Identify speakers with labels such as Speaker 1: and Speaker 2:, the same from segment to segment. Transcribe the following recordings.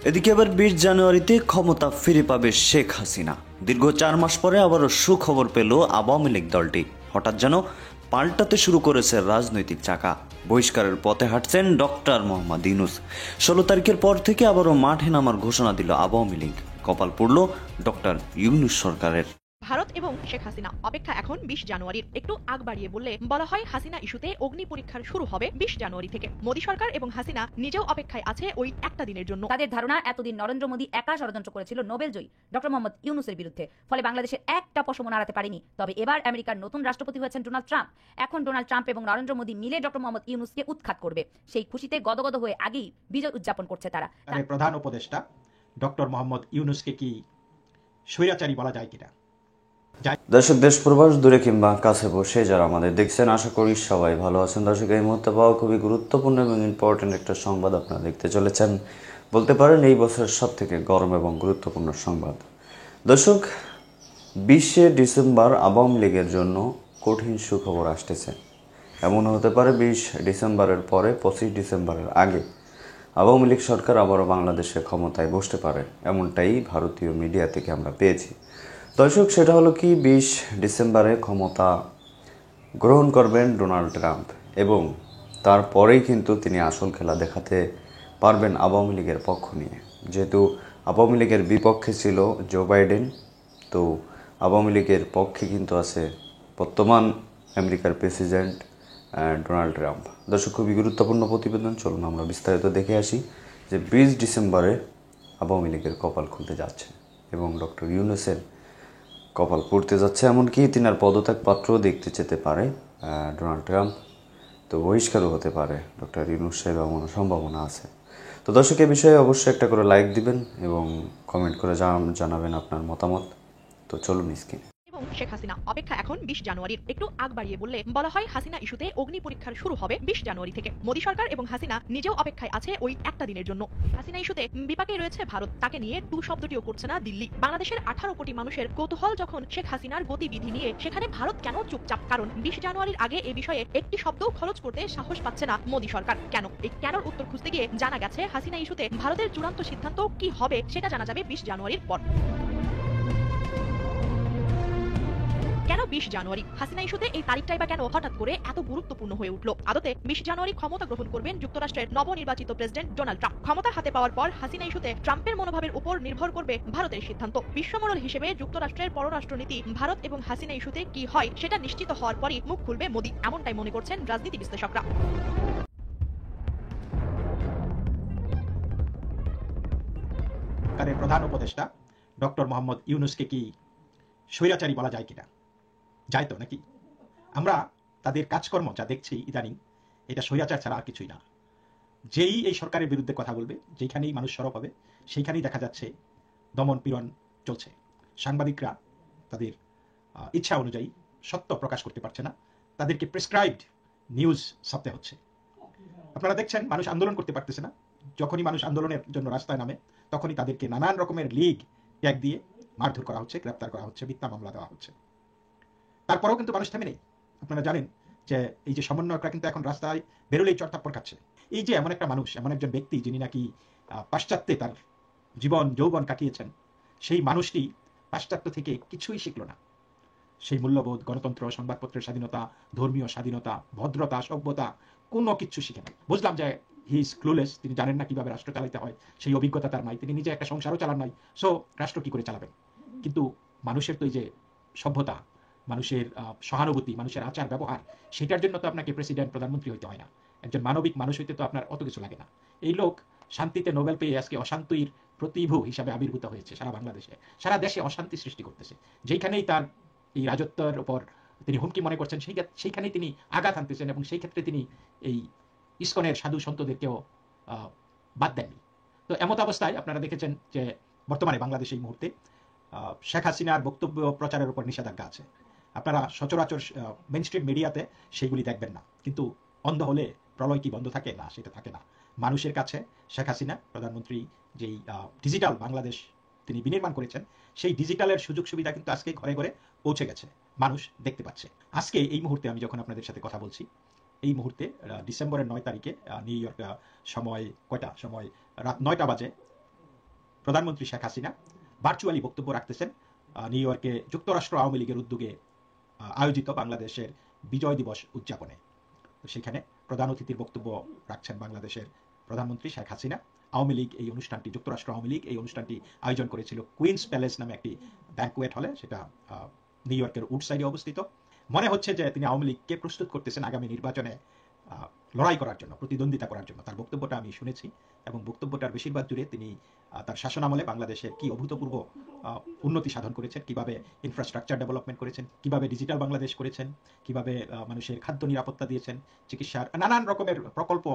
Speaker 1: এদিকে এবার 20 জানুয়ারিতে ক্ষমতা ফিরে পাবে শেখ হাসিনা। দীর্ঘ 4 মাস পরে আবারও সুখবর পেল আওয়ামী লীগ দলটি। হঠাৎ যেন পাল্টাতে শুরু করেছে রাজনৈতিক চাকা। বহিষ্কারের পথে হাঁটছেন ডক্টর মোহাম্মদ ইউনূস। 16 তারিখের পর থেকে আবারও মাঠে নামার ঘোষণা দিল আওয়ামী লীগ। কপাল পড়ল ডক্টর ইউনূস সরকারের।
Speaker 2: ভারত এবং শেখ হাসিনা অপেক্ষা এখন 20 জানুয়ারির। একটু আগ বাড়িয়ে বললে বলা হয় হাসিনা ইস্যুতে অগ্নি পরীক্ষার শুরু হবে 20 জানুয়ারি থেকে। মোদী সরকার এবং হাসিনা নিজেও অপেক্ষায় আছে ওই একটা দিনের জন্য।
Speaker 3: তাদের ধারণা এতদিন নরেন্দ্র মোদী একা ষড়যন্ত্র করেছিল নোবেলজয়ী ডক্টর মোহাম্মদ ইউনূসের বিরুদ্ধে, ফলে বাংলাদেশের একটা পশমও নাড়াতে পারেনি। তবে এবার আমেরিকার নতুন রাষ্ট্রপতি হয়েছেন ডোনাল্ড ট্রাম্প। এখন ডোনাল্ড ট্রাম্প এবং নরেন্দ্র মোদী মিলে ডক্টর মোহাম্মদ ইউনূসকে উৎখাত করবে। সেই খুশিতে গদগদ হয়ে আগেই বিজয় উদযাপন করছে তারা।
Speaker 4: প্রধান উপদেষ্টা ডক্টর মোহাম্মদ ইউনূসকে কি স্বৈরাচারী বলা যায় কিনা?
Speaker 1: দর্শক, দেশ প্রবাস দূরে কিংবা কাছে বসে যারা আমাদের দেখছেন, আশা করি সবাই ভালো আছেন। দর্শক, এই মুহূর্তে পাওয়া খুবই গুরুত্বপূর্ণ এবং ইম্পর্টেন্ট একটা সংবাদ আপনারা দেখতে চলেছেন। বলতে পারেন এই বছরের সব থেকে গরম এবং গুরুত্বপূর্ণ সংবাদ। দর্শক, 20শে ডিসেম্বর আওয়ামী লীগের জন্য কঠিন সুখবর আসতেছে। এমন হতে পারে 20 ডিসেম্বরের পরে 25 ডিসেম্বরের আগে আওয়ামী লীগ সরকার আবারও বাংলাদেশে ক্ষমতায় বসতে পারে, এমনটাই ভারতীয় মিডিয়া থেকে আমরা পেয়েছি। দর্শক, সেটা হলো কি, 20 ডিসেম্বরে ক্ষমতা গ্রহণ করবেন ডোনাল্ড ট্রাম্প এবং তারপরেই কিন্তু তিনি আসল খেলা দেখাতে পারবেন আওয়ামী লীগের পক্ষ নিয়ে। যেহেতু আওয়ামী লীগের বিপক্ষে ছিল জো বাইডেন, তো আওয়ামী লীগের পক্ষে কিন্তু আছে বর্তমান আমেরিকার প্রেসিডেন্ট ডোনাল্ড ট্রাম্প। দর্শক, খুবই গুরুত্বপূর্ণ প্রতিবেদন, চলুন আমরা বিস্তারিত দেখে আসি যে 20 ডিসেম্বরে আওয়ামী লীগের কপাল খুলতে যাচ্ছে এবং ডক্টর ইউনূসের কপাল পড়তে যাচ্ছে। এমনকি তিনার পদত্যাগ পাত্র দেখতে যেতে পারে ডোনাল্ড ট্রাম্প, তো বহিষ্কারও হতে পারে ডক্টর ইউনূস সাহেব, এমনও সম্ভাবনা আছে। তো দর্শক, এই বিষয়ে অবশ্যই একটা করে লাইক দিবেন এবং কমেন্ট করে জানাবেন আপনার মতামত। তো চলুন স্ক্রিনে।
Speaker 2: এবং শেখ হাসিনা অপেক্ষা এখন 20 জানুয়ারির। একটু আগ বাড়িয়ে বললে বলা হয় হাসিনা ইস্যুতে অগ্নি পরীক্ষার শুরু হবে 20 জানুয়ারি থেকে। মোদী সরকার এবং হাসিনা নিজেও অপেক্ষায় আছে ওই একটা দিনের জন্য। হাসিনা ইস্যুতে বিপাকে রয়েছে ভারত, তাকে নিয়ে টু শব্দটিও করছে না দিল্লি। বাংলাদেশের 18 কোটি মানুষের কৌতূহল যখন শেখ হাসিনার গতিবিধি নিয়ে, সেখানে ভারত কেন চুপচাপ? কারণ 20 জানুয়ারির আগে এ বিষয়ে একটি শব্দও খরচ করতে সাহস পাচ্ছে না মোদী সরকার। কেন? এই কেনর উত্তর খুঁজতে গিয়ে জানা গেছে হাসিনা ইস্যুতে ভারতের চূড়ান্ত সিদ্ধান্ত কি হবে সেটা জানা যাবে 20 জানুয়ারির পর। কেন 20 জানুয়ারি? হাসিনা ইস্যুতে এই তারিখটাই বা কেন হঠাৎ করে এত গুরুত্বপূর্ণ হয়ে উঠল? আদতে 20 জানুয়ারি ক্ষমতা গ্রহণ করবেন যুক্তরাষ্ট্রের নবনির্বাচিত প্রেসিডেন্ট ডোনাল্ড ট্রাম্প। ক্ষমতা হাতে পাওয়ার পর হাসিনা ইস্যুতে ট্রাম্পের মনোভাবের উপর নির্ভর করবে ভারতের সিদ্ধান্ত। বিশ্বমোড়ল হিসেবে যুক্তরাষ্ট্রের পররাষ্ট্রনীতি ভারত এবং হাসিনা ইস্যুতে কি হয় সেটা নিশ্চিত হওয়ার পরই মুখ খুলবে মোদী, এমনটাই মনে করছেন রাজনীতি বিশ্লেষকরা।
Speaker 4: প্রধান উপদেষ্টা ডক্টর মোহাম্মদ ইউনূসকে কি স্বৈরাচারী বলা যায় কিনা? যায় তো নাকি? আমরা তাদের কাজকর্ম যা দেখছি ইদানিং, এটা স্বৈরাচার ছাড়া আর কিছুই না। যেই এই সরকারের বিরুদ্ধে কথা বলবে, যেখানেই মানুষ সরব হবে, সেইখানেই দেখা যাচ্ছে দমন পীড়ন চলছে। সাংবাদিকরা তাদের ইচ্ছা অনুযায়ী সত্য প্রকাশ করতে পারছে না, তাদেরকে প্রেসক্রাইবড নিউজ ছাপতে হচ্ছে। আপনারা দেখছেন মানুষ আন্দোলন করতে পারতেছে না। যখনই মানুষ আন্দোলনের জন্য রাস্তায় নামে, তখনই তাদেরকে নানান রকমের লিগ ট্যাগ দিয়ে মারধর করা হচ্ছে, গ্রেপ্তার করা হচ্ছে, মিথ্যা মামলা দেওয়া হচ্ছে। তারপরেও কিন্তু মানুষ থেমে নেই। আপনারা জানেন যে এই যে সমন্বয়করা কিন্তু এখন রাস্তায় বেরোলেই চড়থাপ্পড় খাচ্ছে। এই যে এমন একটা মানুষ, এমন একজন ব্যক্তি যিনি নাকি পাশ্চাত্যে তার জীবন যৌবন কাটিয়েছেন, সেই মানুষটি পাশ্চাত্য থেকে কিছুই শিখল না। সেই মূল্যবোধ, গণতন্ত্র, সংবাদপত্রের স্বাধীনতা, ধর্মীয় স্বাধীনতা, ভদ্রতা, সভ্যতা কোনো কিছু শিখে নাই। বুঝলাম যে হি ইজ ক্লুলেস, তিনি জানেন না কিভাবে রাষ্ট্র চালাতে হয়, সেই অভিজ্ঞতা তার নাই, তিনি নিজে একটা সংসারও চালান নাই, সো রাষ্ট্র কি করে চালাবেন? কিন্তু মানুষের তো এই যে সভ্যতা, মানুষের সহানুভূতি, মানুষের আচার ব্যবহার, সেটার জন্য তো আপনাকে প্রেসিডেন্ট, প্রধানমন্ত্রী হইতে হয় না। একজন মানবিক মানুষ হইতে তো আপনার অত কিছু লাগে না। এই লোক শান্তিতে নোবেল পেয়ে আজকে অশান্তির প্রতিভূ হিসাবে আবির্ভূত হয়েছে সারা বাংলাদেশে, সারা দেশে অশান্তি সৃষ্টি করতেছে। যেখানেই তার এই রাজত্বের উপর তিনি হুমকি মনে করছেন, সেইখানেই তিনি আঘাত আনতেছেন এবং সেই ক্ষেত্রে তিনি এই ইসকনের সাধু সন্তদেরকেও বাদ দেননি। তো এমত অবস্থায় আপনারা দেখেছেন যে বর্তমানে বাংলাদেশে এই মুহূর্তে শেখ হাসিনার বক্তব্য প্রচারের উপর নিষেধাজ্ঞা আছে। আপনারা সচরাচর মেইনস্ট্রিম মিডিয়াতে সেইগুলি দেখবেন না, কিন্তু অন্ধ হলে প্রলয় কি বন্ধ থাকে? না, সেটা থাকে না। মানুষের কাছে শেখ হাসিনা প্রধানমন্ত্রী যেই ডিজিটাল বাংলাদেশ তিনি বিনির্মাণ করেছেন, সেই ডিজিটালের সুযোগ সুবিধা কিন্তু আজকে ঘরে ঘরে পৌঁছে গেছে, মানুষ দেখতে পাচ্ছে। আজকে এই মুহূর্তে আমি যখন আপনাদের সাথে কথা বলছি, এই মুহূর্তে ডিসেম্বরের 9 তারিখে নিউ ইয়র্ক সময় কয়টা সময় রাত 9টা বাজে প্রধানমন্ত্রী শেখ হাসিনা ভার্চুয়ালি বক্তব্য রাখতেছেন নিউ ইয়র্কে যুক্তরাষ্ট্র আওয়ামী লীগের উদ্যোগে আয়োজিত বাংলাদেশের বিজয় দিবস উদযাপনে। তো সেখানে প্রধান অতিথির বক্তব্য রাখছেন বাংলাদেশের প্রধানমন্ত্রী শেখ হাসিনা। আওয়ামী লীগ এই অনুষ্ঠানটি, যুক্তরাষ্ট্র আওয়ামী লীগ এই অনুষ্ঠানটি আয়োজন করেছিল কুইন্স প্যালেস নামে একটি ব্যাংকুয়েট হলে, সেটা নিউ ইয়র্কের উডসাইডে অবস্থিত। মনে হচ্ছে যে তিনি আওয়ামী লীগকে প্রস্তুত করতেছেন আগামী নির্বাচনে লড়াই করার জন্য, প্রতিদ্বন্দ্বিতা করার জন্য। তার বক্তব্যটা আমি শুনেছি এবং বক্তব্যটার বেশিরভাগ জুড়ে তিনি তার শাসনামলে বাংলাদেশের কি অভূতপূর্ব উন্নতি সাধন করেছেন, কিভাবে ইনফ্রাস্ট্রাকচার ডেভেলপমেন্ট করেছেন, কিভাবে ডিজিটাল বাংলাদেশ করেছেন, কিভাবে মানুষের খাদ্য নিরাপত্তা দিয়েছেন, চিকিৎসার নানান রকমের প্রকল্প,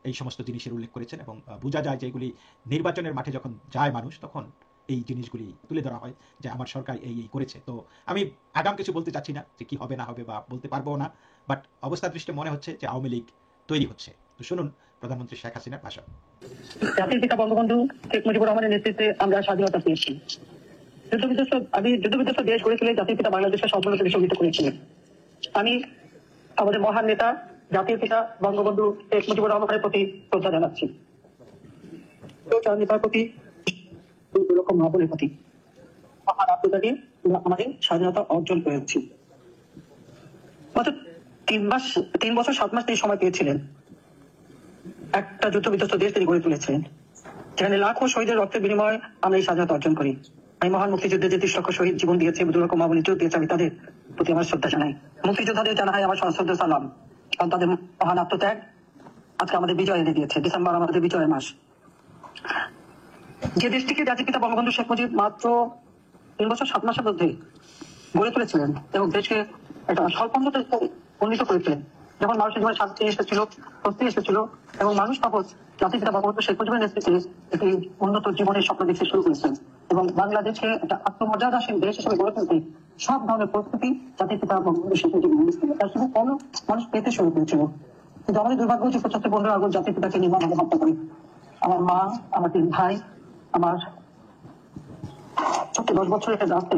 Speaker 4: এই সমস্ত জিনিসের উল্লেখ করেছেন। এবং বোঝা যায় যে এগুলি নির্বাচনের মাঠে যখন যায় মানুষ, তখন এই জিনিসগুলি তুলে ধরা হয় যে আমার সরকার এই করেছে। তো আমি আগাম কিছু বলতে চাচ্ছি না যে কি হবে না হবে বা বলতে পারবো না, বাট অবস্থার দৃষ্টি মনে হচ্ছে যে আওয়ামী লীগ তৈরি হচ্ছে। তো শুনুন প্রধানমন্ত্রী শেখ হাসিনার ভাষণ।
Speaker 5: জাতির পিতা বঙ্গবন্ধু শেখ মুজিবুর রহমানের নেতৃত্বে আমরা স্বাধীনতা পেয়েছি। যুদ্ধবিধ্বস্ত দেশ গড়ে তুলে জাতির পিতা বাংলাদেশের সম্পূর্ণকে বিসর্জিত করেছিলেন। আমি আমাদের মহান নেতা জাতির পিতা বঙ্গবন্ধু শেখ মুজিবুর রহমানের প্রতি শ্রদ্ধা জানাচ্ছি। নেতার প্রতি, এরকম মহাবলের প্রতি মহান আত্মতা দিয়ে আমাদের স্বাধীনতা অর্জন করেছি। মাত্র 3 বছর 7 মাস তিনি সময় পেয়েছিলেন। একটা যুদ্ধবিধ্বস্ত দেশ তিনি গড়ে তুলেছেন, যেখানে লাখো শহীদের রক্তের বিনিময়ে আমরা এই স্বাধীনতা অর্জন করি। আমি মহান মুক্তিযুদ্ধে যে 30 লক্ষ শহীদ জীবন দিয়েছে, দুর্গম মামুনি যোগ দিয়েছে, আমি তাদের প্রতি আমার শ্রদ্ধা জানাই। মুক্তিযোদ্ধাদের জানাই আমার সশ্রদ্ধ সালাম, কারণ তাদের মহান আত্মত্যাগ আজকে আমাদের বিজয় এনে দিয়েছে। ডিসেম্বর আমাদের বিজয়ের মাস। যে দেশটিকে জাতির পিতা বঙ্গবন্ধু শেখ মুজিব মাত্র 3 বছর 7 মাসের মধ্যে গড়ে তুলেছিলেন এবং দেশকে একটা স্বল্পোন্নত উন্নীত করেছিলেন, যখন মানুষের জীবনে শান্তি এসেছিল, স্বস্তি এসেছিল এবং মানুষ তখন জাতির পিতা বঙ্গবন্ধু শেখ মুজিবের নেতৃত্বে একটি উন্নত জীবনের স্বপ্ন দেখতে শুরু করেছেন এবং বাংলাদেশকে একটা আত্মমর্যাদাশীল দেশ হিসেবে গড়ে তুলতে সব ধরনের প্রস্তুতি জাতির পিতা বঙ্গবন্ধু শেখ মুজিব নিয়েছিলেন। তার শুধু কম মানুষ পেতে শুরু করেছিল। কিন্তু আমাদের দুর্ভাগ্য যে 75 আগস্ট জাতির পিতাকে নির্মমভাবে হত্যা করে আমার মা, আমার 3 ভাই, আমার ছোট্ট 10 বছরের একটা রাস্তে,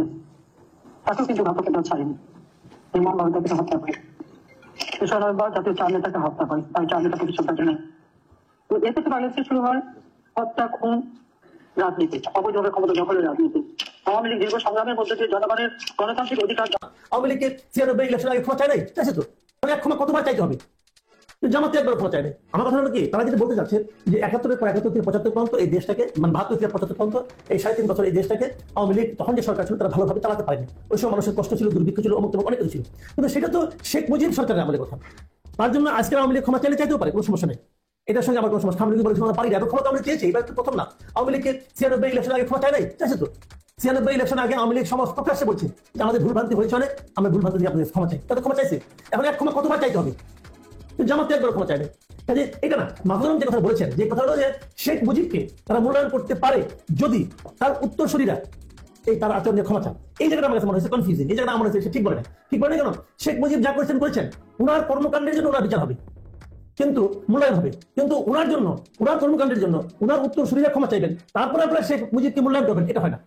Speaker 5: তাকেও কিন্তু ঘাতকেরা ছাড়েনি, নির্মমভাবে তাকে হত্যা করে। 3 নভেম্বর জাতীয় 4 নেতাকে হত্যা করে, তাই 4 নেতাকে শ্রদ্ধা জানাই। তো এ থেকে বাংলাদেশে শুরু হয় হত্যা, খুন, রাজনীতি, অবৈধভাবে ক্ষমতা দখলের রাজনীতি। আওয়ামী লীগ দীর্ঘ সংগ্রামের মধ্যে দিয়ে জনগণের গণতান্ত্রিক অধিকার।
Speaker 6: আওয়ামী লীগের 96 ইলেকশন আগে ক্ষমা চায় নাই, চাইছে তো, মানে এক ক্ষমা কতবার চাইতে হবে? জামাতে একবার ক্ষমা চায় নাই। আমার কথা হলো কি, তারা যেটা বলতে চাচ্ছে যে 71-এর পর 71 থেকে 75 পর্যন্ত এই দেশটাকে, মানে 72 থেকে 75 পর্যন্ত এই 3.5 বছর এই দেশটাকে আওয়ামী লীগ তখন যে সরকার ছিল তারা ভালোভাবে চালাতে পারেনি। ওই সময় মানুষের কষ্ট ছিল, দুর্ভিক্ষ ছিল, অমুক অনেক কিছু ছিল। কিন্তু সেটা তো শেখ মুজিব সরকারের আমলের কথা। তার জন্য আজকে আওয়ামী লীগ ক্ষমা চাইলে চাইতেও পারে, কোনো সমস্যা নেই। এটার সঙ্গে আমার কোনো সমস্যা। আওয়ামী লীগ বলেছে আমরা পারি না, ক্ষমতা আমরা চেয়েছি, এবার তো প্রথম না। আওয়ামী লীগকে 96 ইলেকশন আগে ক্ষমা চায় নাই, চাইছে তো। 96 ইলেকশন আগে আওয়ামী লীগ সমস্ত প্রকাশ্যে বলছে যে আমাদের ভুলভ্রান্তি হয়েছে অনেক, আমরা ভুলভ্রান্তি দিয়ে আপনাদের ক্ষমা চাই, তাদের ক্ষমা চাইছে। এখন এক ক্ষমা কতবার চাইতে হবে? জামাতে একবার ক্ষমা চায় নাই। কাজে এটা না, মাহফুজুর যে কথা বলেছেন, যে কথা হলো যে শেখ মুজিবকে তারা মূল্যায়ন করতে পারে যদি তার উত্তরসূরিরা এই তার আচরণ নিয়ে ক্ষমা চান। এই জায়গাটা আমার কাছে মনে হয়েছে কনফিউজিং। এই জায়গাটা আমার হচ্ছে ঠিক বলে না, ঠিক বলে না। কেন? শেখ মুজিব যা করেছেন করেছেন, উনার কর্মকাণ্ডের জন্য ওনার বিচার হবে, কিন্তু মূল্যায়ন হবে। কিন্তু উনার জন্য, উনার কর্মকাণ্ডের জন্য উনার উত্তরসূরিরা ক্ষমা চাইবেন, তারপরে আপনারা শেখ মুজিবকে মূল্যায়ন করবেন। এটা হয় না,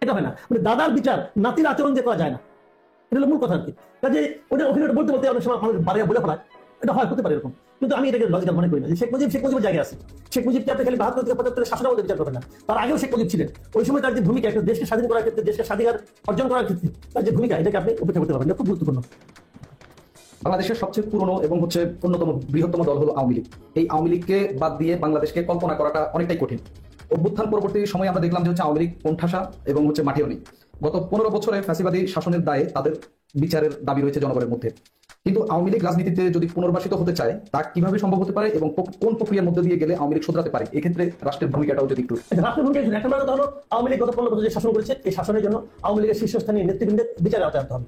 Speaker 6: এটা হয় না। মানে দাদার বিচার নাতির আচরণ দিয়ে করা যায় না, এটা হলো মূল কথা আর কি। কাজে ওটা অভিনয়টা বলতে বলতে অনেক সময় মানুষ বাড়ি বলে ফেলায়, এটা হয়, হতে পারে এরকম। কিন্তু আমি এটাকে লজিক্যাল মনে করি না যে শেখ মুজিবের জায়গায় আছে। শেখ মুজিবকে আপনি খালি 72 থেকে 75 শাসনামলে বিচার করবেন না, তার আগেও শেখ মুজিব ছিলেন। ওই সময় তার যে ভূমিকা, একটা দেশকে স্বাধীন করার ক্ষেত্রে, দেশকে স্বাধিকার অর্জন করার ক্ষেত্রে তার যে ভূমিকা, এটাকে আপনি উপেক্ষা করতে পারবেন, এটা খুব গুরুত্বপূর্ণ।
Speaker 7: বাংলাদেশের সবচেয়ে পুরনো এবং অন্যতম বৃহত্তম দল হলো আওয়ামী লীগ। এই আওয়ামী লীগকে বাদ দিয়ে বাংলাদেশকে কল্পনা করাটা অনেকটাই কঠিন। অভ্যুত্থান পরবর্তী সময় আমরা দেখলাম যে আওয়ামী লীগ কোণঠাসা এবং মাঠেও নেই। গত 15 বছরে ফ্যাসিবাদী শাসনের দায়ে তাদের বিচারের দাবি রয়েছে জনগণের মধ্যে। কিন্তু আওয়ামী লীগ রাজনীতিতে যদি পুনর্বাসিত হতে চায়, তা কিভাবে সম্ভব হতে পারে এবং কোন প্রক্রিয়ার মধ্যে দিয়ে গেলে আওয়ামী লীগ শুধরাতে পারে? এক্ষেত্রে রাষ্ট্রের ভূমিকাটাও যদি একটু।
Speaker 6: রাষ্ট্রের ভূমিকা একটা মানে হলো আওয়ামী লীগ গত 15 বছর যে শাসন করেছে, এই শাসনের জন্য আওয়ামী লীগের শীর্ষস্থানীয় নেতৃবৃন্দের বিচারে আওতায় আনতে হবে।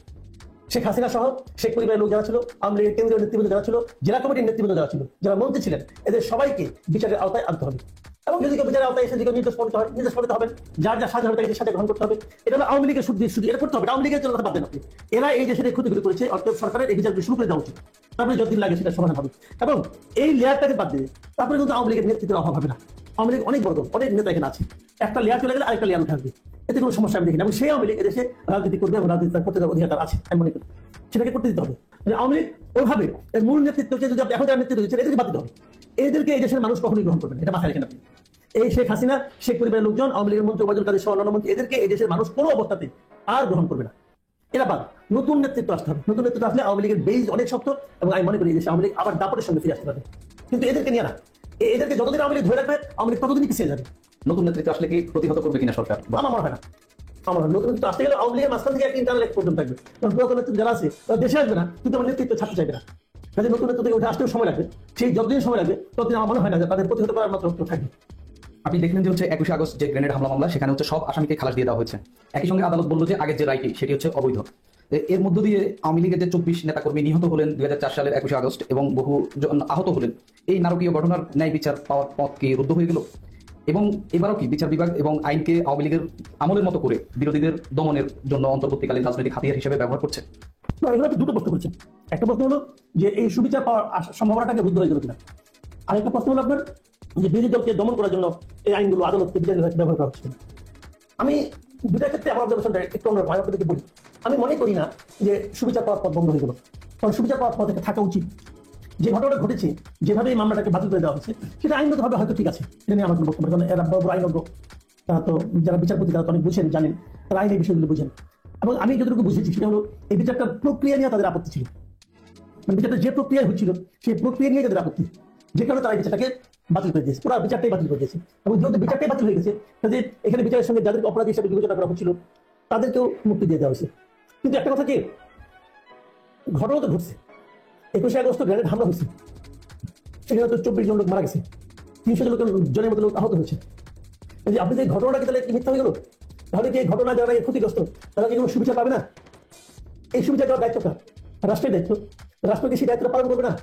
Speaker 6: শেখ হাসিনা সহ শেখ পরিবারের লোক যারা ছিল, আওয়ামী লীগের কেন্দ্রীয় নেতৃবৃন্দ যারা ছিল, জেলা কমিটির নেতৃবৃন্দ যারা ছিল, যারা মন্ত্রী ছিলেন, এদের সবাইকে বিচারের আওতায় আনতে হবে। এবং যদি কেউ বিচারের আওতায় এসে যদি নির্দেশ করতে হয়, নির্দেশ করতে হবে। যার যা সাজা হবে তাকে সাজা গ্রহণ করতে হবে। এটা হলো আওয়ামী লীগের শুধু এটা করতে হবে। আওয়ামী লীগের জন্য বাদ দেন আপনি। এরা এই দেশের ক্ষতিগুলি করেছে, অর্থাৎ সরকারের এই বিচারগুলি শুরু করে দেওয়া উচিত। তারপরে যতদিন লাগে সেটা সমাধান হবে। এবং এই লেয়ারটাকে বাদ দিয়ে তারপরে কিন্তু আওয়ামী লীগের নেতৃত্বের অভাব হবে না। আওয়ামী লীগ অনেক বড়, অনেক নেতা এখানে আছে। একটা লেয়ার চলে গেলে আরেকটা লেয়ার উঠে আসবে, এতে কোনো সমস্যা আমি দেখি না। এবং সেই আওয়ামী লীগ এদেশে রাজনীতি করবে এবং রাজনীতি করতে দেওয়ার অধিকার আছে, আমি মনে করি সেটাকে করতে দিতে হবে। আওয়ামী লীগ ওইভাবে এর মূল নেতৃত্বকে যদি এখন যারা নেতৃত্ব দিচ্ছেন এদেরকে বাদ দিতে হবে। এদেরকে এই দেশের মানুষ কখনোই গ্রহণ করবেন, এটা মাথায় রাখেন আপনি। এই শেখ হাসিনা, শেখ পরিবারের লোকজন, আওয়ামী লীগের মন্ত্রী ওবায়দুল কাদের সহ অন্যান্য মন্ত্রী, এদেরকে এই দেশের মানুষ কোনো অবস্থাতে আর গ্রহণ করবে না। এরা বাদ, নতুন নেতৃত্ব আসতে হবে। নতুন নেতৃত্ব আসলে আওয়ামী লীগের বেজ অনেক শক্ত, এবং আমি মনে করি এই দেশে আওয়ামী লীগ আবার দাপটের সঙ্গে ফিরে আসতে পারবে। কিন্তু এদেরকে নিয়ে না, এদেরকে যতদিন আওয়ামী লীগ ধরে রাখবে, আওয়ামী লীগ ততদিনই পিছিয়ে যাবে।
Speaker 7: নতুন নেতৃত্ব আসলে কি প্রতিহত করবে কিনা সরকার?
Speaker 6: আমার মনে হয় না। আমার নতুন নেতৃত্ব আসতে গেলে আওয়ামী লীগের মাঝখান থেকে একটা ইন্টারনাল প্রবলেম থাকবে, কারণ পুরাতন নেতৃত্ব যারা আছে তারা দেশে আসবে না, কিন্তু আমার নেতৃত্ব ছাড়তে চাইবে না। কাজে নতুন নেতৃত্ব থেকে উঠে আসতেও সময় লাগবে। সেই যতদিন সময় লাগবে ততদিন আমার মনে হয় না যে তাদের প্রতিহত করার মাত্র থাকবে।
Speaker 7: আপনি দেখলেন যে হচ্ছে 21 আগস্ট যে গ্রেনেড হামলা মামলা, সেখানে হচ্ছে সব আসামিকে খালাস দিয়ে দেওয়া হয়েছে। একই সঙ্গে আদালত বলল যে আগের যে রায়টি সেটি হচ্ছে অবৈধ। এর মধ্য দিয়ে আওয়ামী লীগের যে 24 নেতাকর্মী নিহত হলেন 2004 সালের 21 আগস্ট এবং বহু জন আহত হলেন, এই নারকীয় ঘটনার ন্যায় বিচার পাওয়ার পথ কি রুদ্ধ হয়ে গেল? এবং এবারও কি বিচার বিভাগ এবং আইনকে আওয়ামী লীগের আমলের মতো করে বিরোধীদের দমনের জন্য অন্তর্বর্তীকালীন রাজনৈতিক হাতিয়ার হিসেবে ব্যবহার করছে?
Speaker 6: এগুলো দুটো প্রশ্ন করছেন। একটা প্রশ্ন হলো যে এই সুবিচার পাওয়ার সম্ভাবনাটাকে রুদ্ধ হয়ে গেল কিনা। আরেকটা প্রশ্ন হলো আপনার যে বিরোধী দলকে দমন করার জন্য এই আইনগুলো আদালতকে বিচার বিভাগ ব্যবহার করা হচ্ছে। আমি দুটার ক্ষেত্রে আমার অবজারভেশনটা একটু অন্য ভাই আপনাদেরকে বলি। আমি মনে করি না যে সুবিচার পাওয়ার পথ বন্ধ হয়ে গেল, কারণ সুবিচার পাওয়ার পথ একটা থাকা উচিত। যে ঘটনাটা ঘটেছে, যেভাবে এই মামলাটাকে বাতিল করে দেওয়া হয়েছে, সেটা আইনগতভাবে হয়তো ঠিক আছে, এটা নিয়ে আমার কোনো বক্তব্য। কারণ এরা বড় বড় আইনজ্ঞ, তারা তো যারা বিচারপতি তারা তো অনেক বুঝেন, জানেন, তারা আইনের বিষয়গুলো বুঝেন। এবং আমি যতটুকু বুঝেছি সেটা হলো এই বিচারটা প্রক্রিয়া নিয়ে তাদের আপত্তি ছিল। মানে বিচারটা যে প্রক্রিয়া হচ্ছিল সেই প্রক্রিয়া নিয়ে তাদের আপত্তি, যে কারণে তারা এই বিচারটাকে বাতিল করে দিয়েছে, পুরো বিচারটাই বাতিল করে দিয়েছে। এবং যেহেতু বিচারটাই বাতিল হয়ে গেছে, কাজে এখানে বিচারের সঙ্গে যাদেরকে অপরাধী হিসেবে বিবেচনা করা হচ্ছিল তাদেরকেও মুক্তি দিয়ে দেওয়া হয়েছে। কিন্তু একটা কথা কি, ঘটনা তো ঘটছে, 21 আগস্ট গ্রেনেড হামলা হয়েছে, সেখানে তো 24 জন লোক মারা গেছে, 300 জনের মতো লোক আহত হয়েছে। আপনি যে ঘটনাটাকে তাহলে মিথ্যা হয়ে গেল, তাহলে কি এই ঘটনা যারা ক্ষতিগ্রস্ত তারা কি কোনো সুবিচার পাবে না? এই সুবিচার দেওয়ার দায়িত্বটা রাষ্ট্রের দায়িত্ব, রাষ্ট্রকে সেই দায়িত্বটা পালন করবে না।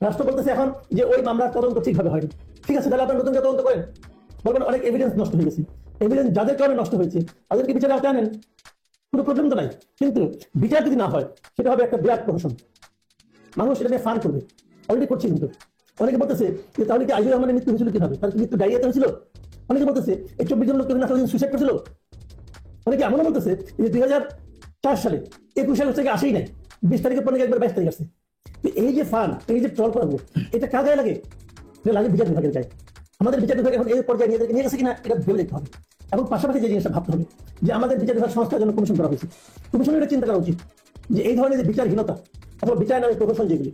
Speaker 6: রাষ্ট্র বলতেছে এখন যে ওই মামলার তদন্ত ঠিকভাবে হয়নি, ঠিক আছে, তাহলে আপনার নতুন তদন্ত করেন। বলবেন অনেক এভিডেন্স নষ্ট হয়ে গেছে, এভিডেন্স যাদের কারণে নষ্ট হয়েছে তাদেরকে বিচারে আওতায় আনেন, কোনো প্রবলেম তো নাই। কিন্তু বিচার যদি না হয় সেটা হবে একটা বিরাট প্রহসন, মানুষ এটা নিয়ে ফান করবে, অলরেডি করছে। কিন্তু অনেকে বলতেছে যে তাহলে কি আইজুর রহমানের মৃত্যু হয়েছিল কিভাবে, তার কি মৃত্যু ডায়রিয়াতে হয়েছিল? অনেকে বলতেছে এই 24 জন লোককে সুইসাইড করেছিল। অনেকে এমনও বলতেছে যে 2004 সালে 21 আগস্ট থেকে আসেই নাই, 20 তারিখের পর একবার 22 তারিখ আসছে। এই যে ফান, এই যে ট্রল করাবো, এটা কার গায়ে লাগে? এটা লাগে বিচার বিভাগের গায়ে। আমাদের বিচার বিভাগ এখন এই পর্যায়ে নিয়ে গেছে কিনা এটা ভেবে দেখতে হবে। এবং পাশাপাশি যে জিনিসটা ভাবতে হবে যে আমাদের বিচার বিভাগ সংস্থার জন্য কমিশন করা হয়েছে, কমিশনের এটা চিন্তা করা উচিত যে এই ধরনের যে বিচারহীনতা অথবা বিচার নামে প্রহসন যেগুলি।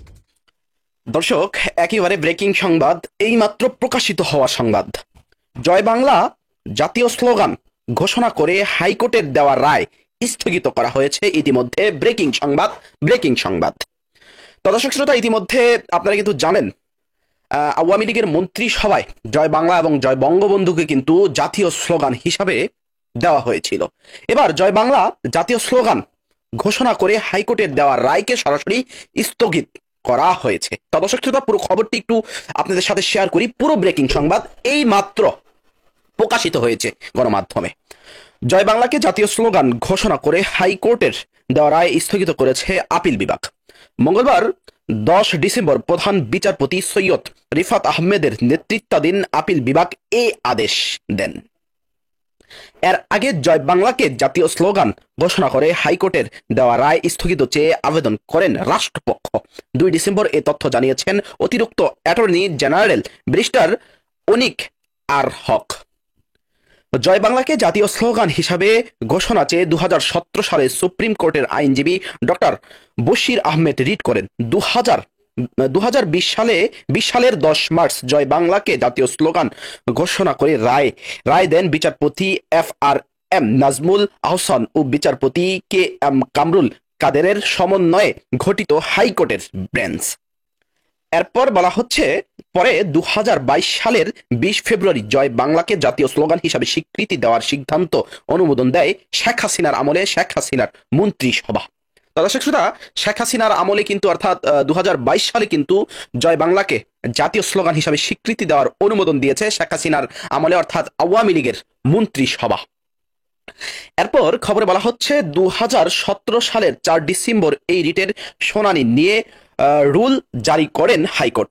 Speaker 8: দর্শক, একেবারে ব্রেকিং সংবাদ, এইমাত্র প্রকাশিত হওয়া সংবাদ। জয় বাংলা জাতীয় স্লোগান ঘোষণা করে হাইকোর্টের দেওয়া রায় স্থগিত করা হয়েছে ইতিমধ্যে। ব্রেকিং সংবাদ, ব্রেকিং সংবাদ। তো দর্শক শ্রোতা, ইতিমধ্যে আপনারা কিন্তু জানেন আওয়ামী লীগের মন্ত্রিসভায় জয় বাংলা এবং জয় বঙ্গবন্ধুকে কিন্তু জাতীয় স্লোগান হিসাবে দেওয়া হয়েছিল। এবার জয় বাংলা জাতীয় স্লোগান ঘোষণা করে হাইকোর্টের দেওয়া রায়কে সরাসরি স্থগিত করা হয়েছে। তো দর্শক শ্রোতা, পুরো খবরটি একটু আপনাদের সাথে শেয়ার করি। পুরো ব্রেকিং সংবাদ এই মাত্র প্রকাশিত হয়েছে গণমাধ্যমে। জয় বাংলাকে জাতীয় স্লোগান ঘোষণা করে হাইকোর্টের দেওয়া রায় স্থগিত করেছে আপিল বিভাগ। মঙ্গলবার 10 ডিসেম্বর প্রধান বিচারপতি সৈয়দ রিফাত আহমেদের নেতৃত্বাধীন আপিল বিভাগ এই আদেশ দেন। এর আগে জয় বাংলাকে জাতীয় স্লোগান ঘোষণা করে হাইকোর্টের দেওয়া রায় স্থগিত চেয়ে আবেদন করেন রাষ্ট্রপক্ষ। 2 ডিসেম্বর এ তথ্য জানিয়েছেন অতিরিক্ত অ্যাটর্নি জেনারেল ব্যারিস্টার অনিক আর হক। জয় বাংলাকে জাতীয় স্লোগান হিসাবে ঘোষণা চেয়ে 2017 সালে সুপ্রিম কোর্টের আইনজীবী ডক্টর বশির আহমেদ রিট করেন। 2020 সালের 10 মার্চ জয় বাংলাকে জাতীয় স্লোগান ঘোষণা করে রায় দেন বিচারপতি FRM নাজমুল আহসান ও বিচারপতি KM কামরুল কাদেরের সমন্বয়ে গঠিত হাইকোর্টের বেঞ্চ। এরপর বলা হচ্ছে, পরে 2022 সালের 20 ফেব্রুয়ারি জয় বাংলাকে জাতীয় স্লোগান হিসাবে স্বীকৃতি দেওয়ার সিদ্ধান্ত অনুমোদন দেয় শেখ হাসিনার আমলে শেখ হাসিনার মন্ত্রিসভা। দর্শক শ্রোতা, শেখ হাসিনার আমলে কিন্তু অর্থাৎ 2022 সালে কিন্তু জয় বাংলাকে জাতীয় স্লোগান হিসাবে স্বীকৃতি দেওয়ার অনুমোদন দিয়েছে শেখ হাসিনার আমলে অর্থাৎ আওয়ামী লীগের মন্ত্রিসভা। এরপর খবরে বলা হচ্ছে 2017 সালের 4 ডিসেম্বর এই রিটের শুনানি নিয়ে রুল জারি করেন হাইকোর্ট।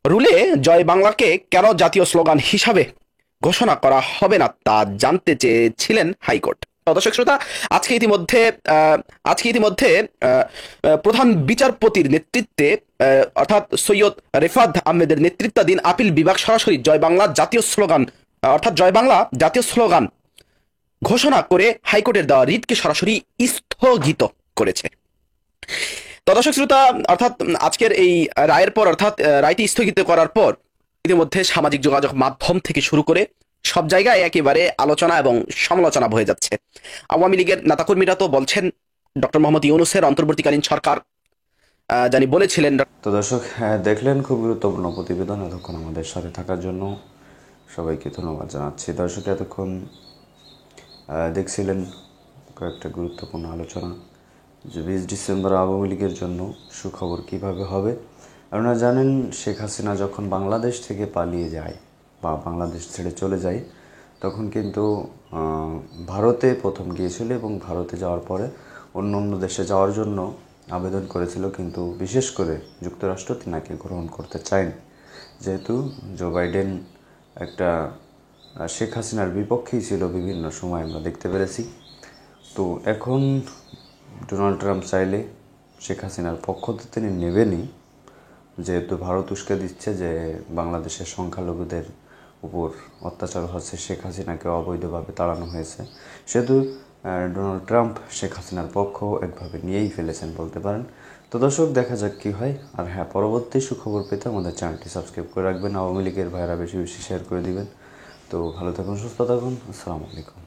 Speaker 8: রুলে জয় বাংলাকে কেন জাতীয় স্লোগান হিসাবে ঘোষণা করা হবে না তা জানতে চেয়েছিলেন হাইকোর্ট। দর্শক শ্রোতা, আজকে ইতিমধ্যে প্রধান বিচারপতির নেতৃত্বে অর্থাৎ সৈয়দ রেফাত আহমেদের নেতৃত্বাধীন আপিল বিভাগ সরাসরি জয় বাংলা জাতীয় স্লোগান ঘোষণা করে হাইকোর্টের দেওয়া রিটকে সরাসরি স্থগিত করেছে। তো দর্শক শ্রোতা, অর্থাৎ আজকের এই রায়ের পর, অর্থাৎ রায়টি স্থগিত করার পর ইতিমধ্যে সামাজিক যোগাযোগ মাধ্যম থেকে শুরু করে সব জায়গায় একেবারে আলোচনা এবং সমালোচনা বয়ে যাচ্ছে। আওয়ামী লীগের নেতাকর্মীরা তো বলছেন ডক্টর মোহাম্মদ ইউনূসের অন্তর্বর্তীকালীন সরকার জানি বলেছিলেন।
Speaker 1: তো দর্শক, দেখলেন খুব গুরুত্বপূর্ণ প্রতিবেদন। এতক্ষণ আমাদের সাথে থাকার জন্য সবাইকে ধন্যবাদ জানাচ্ছি। দর্শক, এতক্ষণ দেখছিলেন কয়েকটা গুরুত্বপূর্ণ আলোচনা যে 20 ডিসেম্বর আওয়ামী লীগের জন্য সুখবর কিভাবে হবে। আপনারা জানেন, শেখ হাসিনা যখন বাংলাদেশ থেকে পালিয়ে যায় বা বাংলাদেশ ছেড়ে চলে যায়, তখন কিন্তু ভারতে প্রথম গিয়েছিল এবং ভারতে যাওয়ার পরে অন্য অন্য দেশে যাওয়ার জন্য আবেদন করেছিল, কিন্তু বিশেষ করে যুক্তরাষ্ট্র তিনাকে গ্রহণ করতে চায়নি, যেহেতু জো বাইডেন একটা শেখ হাসিনার বিপক্ষেই ছিল বিভিন্ন সময়, আমরা দেখতে পেরেছি। তো এখন ডোনাল্ড ট্রাম্প চাইলে শেখ হাসিনার পক্ষ তো তিনি নেবেনই, যেহেতু ভারত উস্কে দিচ্ছে যে বাংলাদেশের সংখ্যালঘুদের উপর অত্যাচার হচ্ছে, শেখ হাসিনাকে অবৈধভাবে তাড়ানো হয়েছে, সেহেতু ডোনাল্ড ট্রাম্প শেখ হাসিনার পক্ষ একভাবে নিয়েই ফেলেছেন বলতে পারেন। তো দর্শক, দেখা যাক কী হয়। আর হ্যাঁ, পরবর্তী সুখবর পেতে আমাদের চ্যানেলটি সাবস্ক্রাইব করে রাখবেন। আওয়ামী লীগের ভাইয়েরা বেশি বেশি শেয়ার করে দিবেন। তো ভালো থাকুন, সুস্থ থাকুন। আসসালামু আলাইকুম।